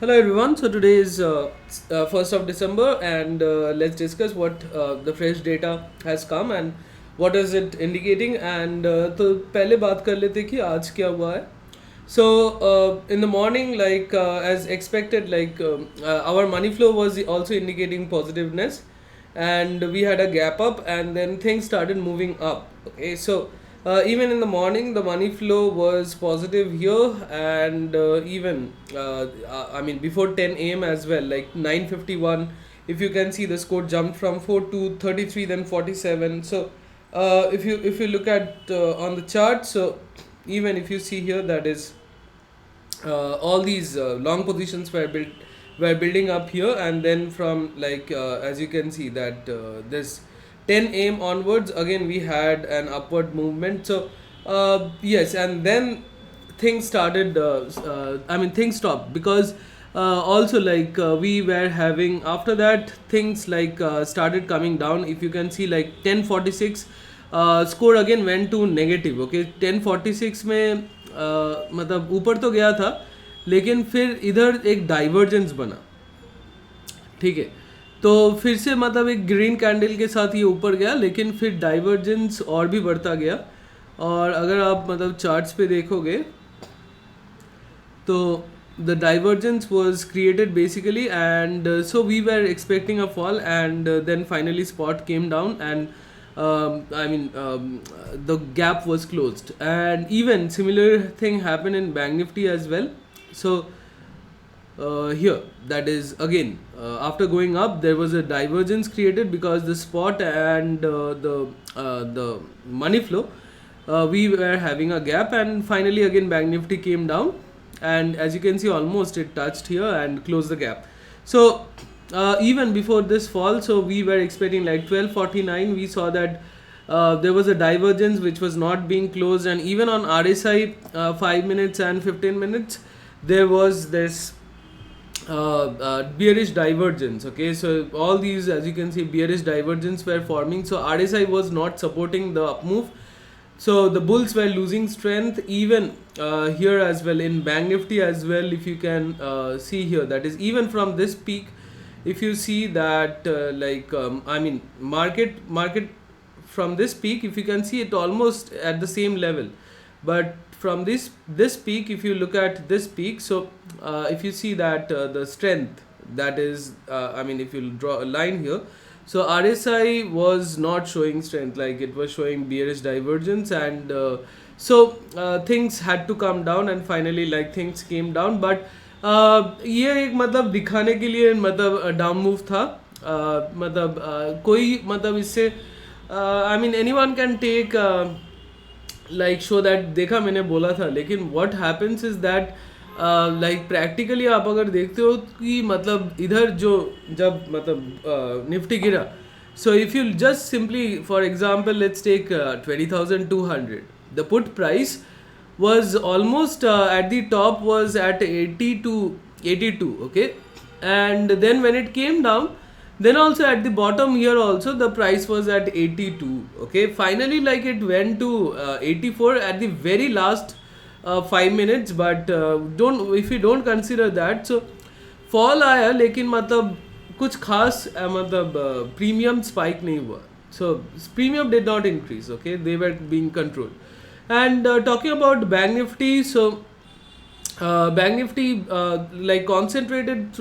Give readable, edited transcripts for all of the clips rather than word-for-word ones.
Hello everyone. So today is 1st of December, and let's discuss what the fresh data has come and what is it indicating. And तो पहले बात कर लेते कि आज क्या हुआ है. So in the morning, like as expected, like our money flow was also indicating positiveness, and we had a gap up, and then things started moving up. Okay, so even in the morning, the money flow was positive here, and even I mean before 10 a.m. as well, like 9:51. If you can see, the score jumped from 4 to 33, then 47. So if you look at on the chart, so even if you see here, that is all these long positions were building up here, and then from like as you can see that this 10 a.m. onwards again we had an upward movement. So yes, and then things started I mean things stopped because also like we were having after that things like started coming down. If you can see, like 10:46 score again went to negative. Okay, 10:46 में मतलब ऊपर तो गया था, लेकिन फिर इधर एक डाइवर्जेंस बना. ठीक है, तो फिर से मतलब एक ग्रीन कैंडल के साथ ये ऊपर गया, लेकिन फिर डाइवर्जेंस और भी बढ़ता गया. और अगर आप मतलब चार्ट्स पे देखोगे तो the divergence was created basically, and so we were expecting a fall, and then finally spot came down, and the gap was closed, and even similar thing happened in BankNifty as well. So here, that is again after going up there was a divergence created because the spot and the money flow, we were having a gap, and finally again BankNifty came down, and as you can see almost it touched here and closed the gap. So even before this fall, so we were expecting like 12:49, we saw that there was a divergence which was not being closed, and even on RSI 5 minutes and 15 minutes there was this bearish divergence. Okay, so all these, as you can see, bearish divergence were forming, so RSI was not supporting the up move, so the bulls were losing strength. Even here as well in BankNifty as well, if you can see here, that is even from this peak, if you see that market from this peak, if you can see it almost at the same level, but from this peak, if you look at this peak, so if you see that the strength, that is if you draw a line here, so RSI was not showing strength, like it was showing bearish divergence, and things had to come down, and finally like things came down. But ये एक मतलब दिखाने के लिए मतलब down move था. कोई मतलब इससे anyone can take like show that देखा मैंने बोला था, लेकिन what happens is that like practically आप अगर देखते हो कि मतलब इधर जो जब मतलब निफ्टी गिरा, so if you just simply for example let's take 20,200, the put price was almost at the top was at 80 to 82. Okay, and then when it came down, then also at the bottom here also the price was at 82. Okay, finally like it went to 84 at the very last 5 minutes, but don't, if you don't consider that, so fall आया, लेकिन मतलब कुछ खास मतलब premium spike नहीं हुआ, so premium did not increase. Okay, they were being controlled. And talking about BankNifty, so BankNifty like concentrated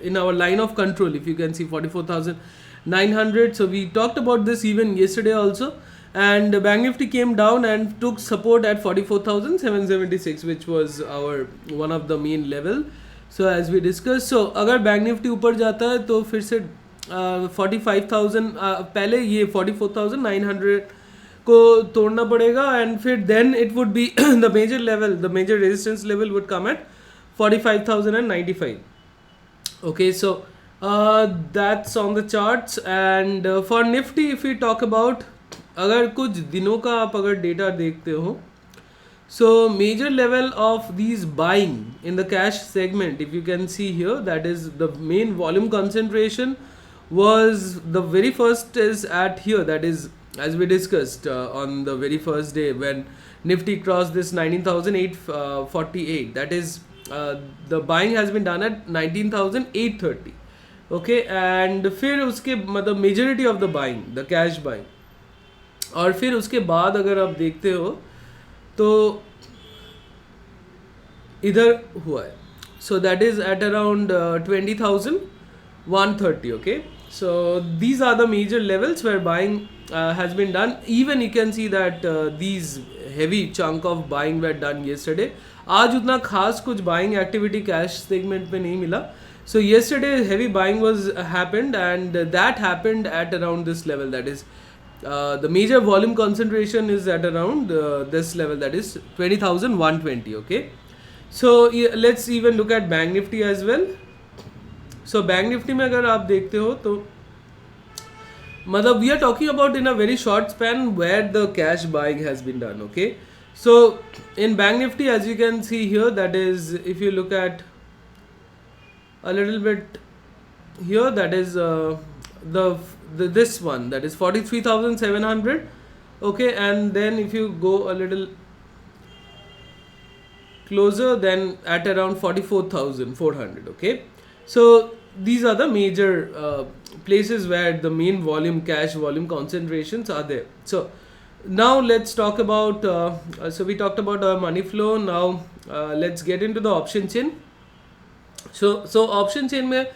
in our line of control, if you can see 44,900. So we talked about this even yesterday also, and BankNifty came down and took support at 44,776, which was our one of the main level. So as we discussed, so अगर BankNifty ऊपर जाता है तो फिर से 45,000 पहले ये 44,900 को तोड़ना पड़ेगा, and फिर then it would be the major level, the major resistance level would come at 45,095. Okay, so that's on the charts. And for Nifty, if we talk about, अगर कुछ दिनों का आप अगर डेटा देखते हो, so major level of these buying in the cash segment, if you can see here, that is the main volume concentration was the very first is at here, that is as we discussed on the very first day when Nifty crossed this 19,848. That is, the buying has been done at 19,830. Okay, and फिर उसके मतलब majority of the buying, the cash buying, और फिर उसके बाद अगर आप देखते हो तो इधर हुआ है. So that is at around 20,130. Okay, so these are the major levels where buying has been done. Even you can see that these heavy chunk of buying were done yesterday. आज उतना खास कुछ buying activity cash segment पे नहीं मिला. So yesterday heavy buying was happened, and that happened at around this level. That is, the major volume concentration is at around this level. That is 20,120. Okay. So let's even look at Bank Nifty as well. So Bank Nifty में अगर आप देखते हो तो मतलब we are talking about in a very short span where the cash buying has been done. Okay, so in Bank Nifty, as you can see here, that is, if you look at a little bit here, that is this one, that is 43,700. Okay, and then if you go a little closer, then at around 44,400. Okay, so these are the major places where the main volume, cash volume concentrations are there. So now let's talk about so we talked about our money flow. Now let's get into the option chain. So option chain mein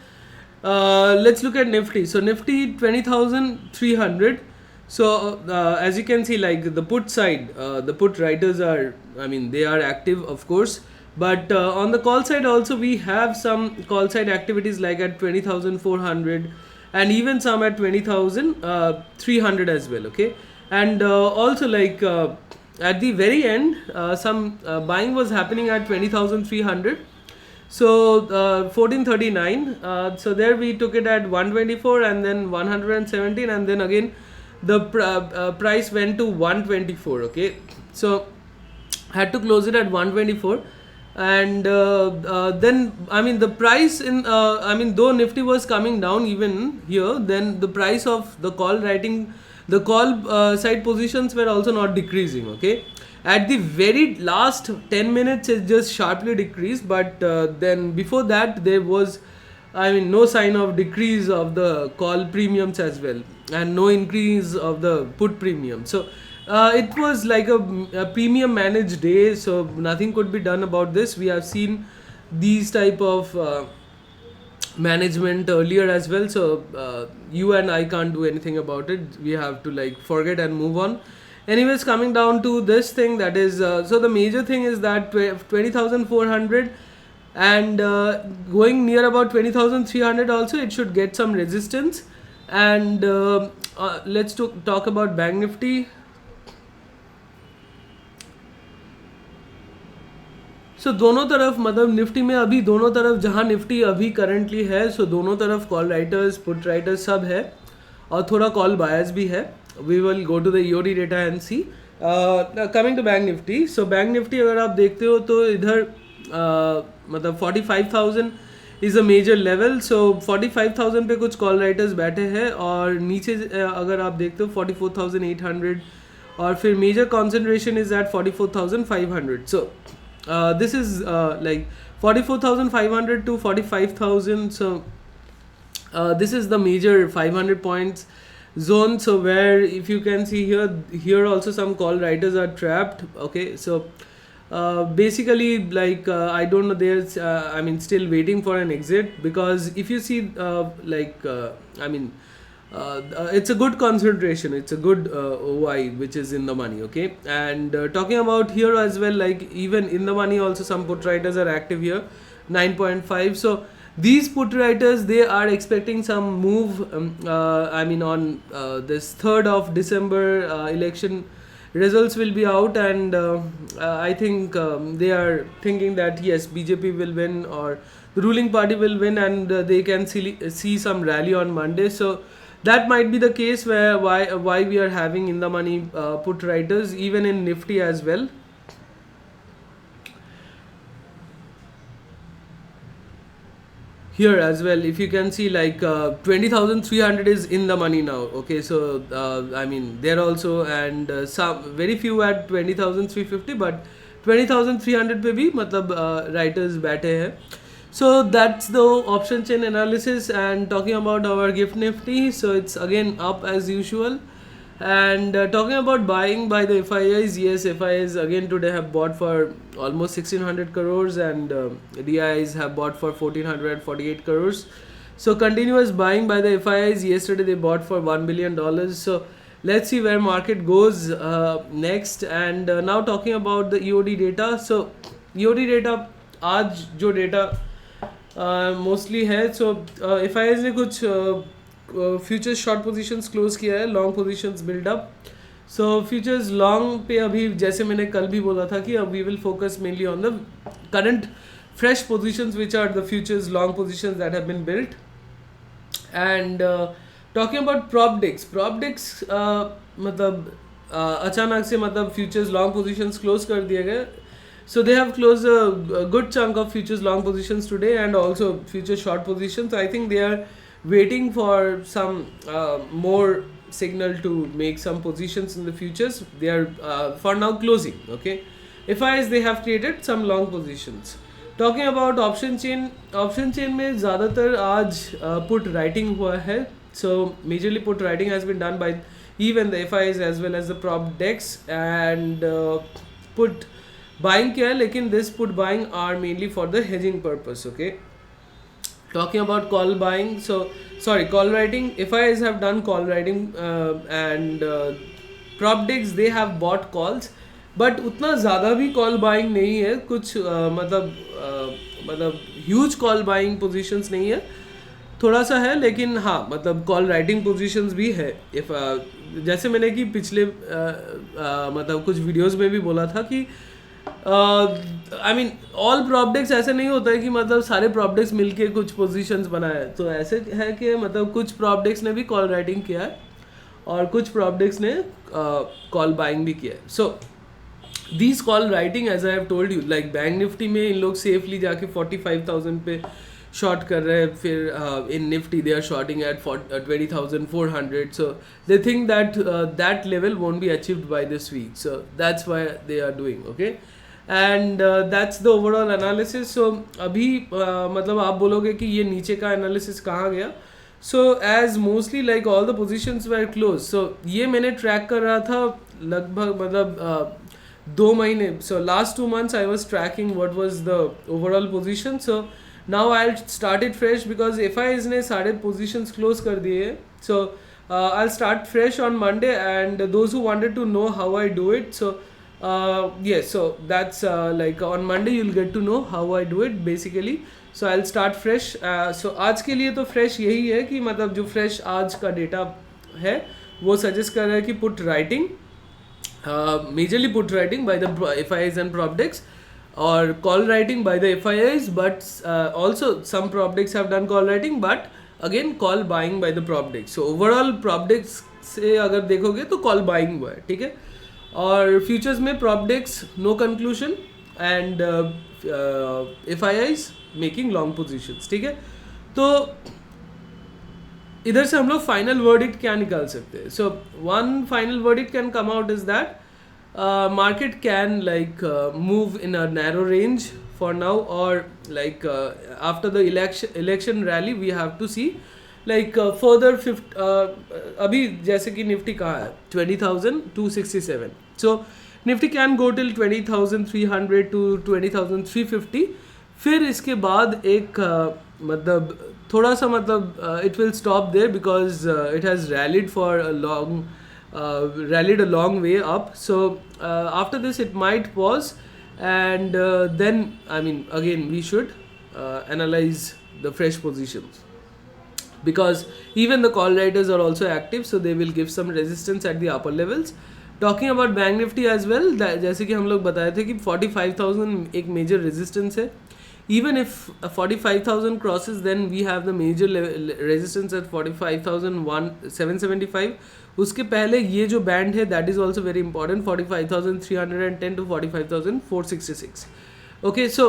let's look at Nifty. So Nifty 20,300. So as you can see, like the put side, the put writers are, I mean, they are active, of course, but on the call side also we have some call side activities like at 20,400 and even some at 20,300 as well. Okay, and also like at the very end some buying was happening at 20,300. So 1439. So there we took it at 124 and then 117, and then again the price went to 124. Okay, so had to close it at 124, and then I mean the price in I mean, though Nifty was coming down even here, then the price of the call writing, the call side positions were also not decreasing. Okay, at the very last 10 minutes it just sharply decreased, but then before that there was, I mean, no sign of decrease of the call premiums as well, and no increase of the put premium. So it was like a premium managed day, so nothing could be done about this. We have seen these type of management earlier as well, so you and I can't do anything about it. We have to like forget and move on. Anyways, coming down to this thing, that is so the major thing is that 20,400 and going near about 20,300 also, it should get some resistance. And let's talk about Bank Nifty. सो दोनों तरफ मतलब Nifty में अभी दोनों तरफ जहाँ Nifty अभी currently है, सो दोनों तरफ कॉल राइटर्स, पुट राइटर्स सब है, और थोड़ा कॉल बायर्स भी है. We will go to the EOD data and see. Coming to Bank Nifty. So Bank Nifty अगर आप देखते हो तो इधर मतलब 45,000 is a major level. So 45,000 पे कुछ कॉल राइटर्स बैठे हैं, और नीचे अगर आप देखते हो 44,800, और फिर major concentration is at 44,500. So this is like 44,500 to 45,000. So this is the major 500 points zone. So where, if you can see here also some call writers are trapped. Okay, so basically like I don't know, there's I mean still waiting for an exit, because if you see I mean it's a good concentration, it's a good OI which is in the money. Okay, and talking about here as well, like even in the money also some put writers are active here, 9.5. so these put writers, they are expecting some move I mean on this 3rd of December election results will be out, and I think they are thinking that yes, BJP will win, or the ruling party will win, and they can see some rally on Monday. So that might be the case where why we are having in the money put writers even in Nifty as well. here as well, if you can see, like 20,300 is in the money now. Okay, so I mean there also, and some very few at 20,350, but 20,300 पे भी मतलब writers बैठे हैं. So that's the option chain analysis. And talking about our gift nifty, so it's again up as usual. And talking about buying by the FIIs, yes, FIIs again today have bought for almost 1600 crores, and DIs have bought for 1448 crores. So continuous buying by the FIIs. Yesterday they bought for $1 billion. So let's see where market goes next. And now talking about the EOD data. So EOD data, आज जो data mostly है, सो FIIs ने कुछ futures short positions close किया है, long positions buildup. सो futures long पे अभी जैसे मैंने कल भी बोला था कि अब we will focus mainly on the current fresh positions which are the futures long positions that have been built. And talking about प्रॉपडिक्स मतलब अचानक से मतलब फ्यूचर्स लॉन्ग पोजीशंस क्लोज कर दिए गए. So they have closed a good chunk of futures long positions today, and also future short positions. I think they are waiting for some more signal to make some positions in the futures. They are for now closing. Okay, FIIs they have created some long positions. Talking about option chain में ज़्यादातर आज put writing हुआ है. So majorly put writing has been done by even the FIIs as well as the prop decks, and put buying किया है, लेकिन this put buying are mainly for the hedging purpose. Okay, talking about call buying, so sorry, call writing, FIIs have done call writing, and prop decks they have bought calls, but उतना ज़्यादा भी call buying नहीं है कुछ, मतलब huge call buying positions नहीं है, थोड़ा सा है, लेकिन हाँ मतलब कॉल राइटिंग पोजीशंस भी है. इफ जैसे मैंने कि पिछले मतलब कुछ वीडियोस में भी बोला था कि आई मीन ऑल प्रॉपडेक्स ऐसे नहीं होता है कि मतलब सारे प्रॉपडेक्स मिलके कुछ पोजीशंस बनाए. तो ऐसे है कि मतलब कुछ प्रॉपडेक्स ने भी कॉल राइटिंग किया है और कुछ प्रॉपडेक्स ने कॉल बाइंग भी किया है. So these call writing as I have told you, like Bank Nifty में इन लोग सेफली जाके 45,000 पे शॉर्ट कर रहे हैं. फिर in Nifty they are shorting at 20,400. So they think that that level won't be achieved by this week. So that's why they are doing. Okay, and that's the overall analysis. So अभी मतलब आप बोलोगे कि ये नीचे का analysis कहाँ गया. So as mostly like all the positions were close. So ये मैंने ट्रैक कर रहा था लगभग मतलब 2 महीने. So last 2 months I was tracking what was the overall position. So now I'll start it fresh because FIIs ने सारे positions close कर दिए. So I'll start fresh on Monday, and those who wanted to know how I do it, so yes, so that's like on Monday you'll get to know how I do it basically. So I'll start fresh. So आज के लिए तो fresh यही है कि मतलब जो fresh आज का data है वो suggest कर रहा है कि put writing, majorly put writing by the FIIs and prop decks, or call writing by the FIIs, but also some prop decks have done call writing, but again call buying by the prop decks. So overall prop decks से अगर देखोगे तो call buying हुआ है, ठीक है. और futures में prop decks no conclusion, and FIIs making long positions, ठीक है. तो इधर से हम लोग फाइनल वर्डिक्ट क्या निकाल सकते हैं. So one final verdict can come out is that market can like move in a narrow range for now, or like after the election rally we have to see like further अभी जैसे कि Nifty कहाँ है 20,267. so Nifty can go till 20,300 to 20,350. फिर इसके बाद एक मतलब थोड़ा सा मतलब it will stop there because it has rallied for a long rallied a long way up. So after this it might pause, and then I mean again we should analyze the fresh positions, because even the call writers are also active, so they will give some resistance at the upper levels. Talking about bank Nifty as well, जैसे कि हम लोग बताए थे कि 45,000 एक major resistance है. Even if 45,000 crosses, then we have the major resistance at 45,775. उसके पहले ये जो बैंड है that is also very important, 45,310 to 45,466. Okay, so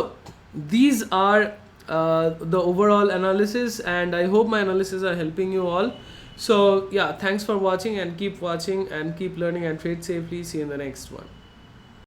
these are the overall analysis, and I hope my analysis are helping you all. So yeah, thanks for watching, and keep watching and keep learning and trade safely. See you in the next one.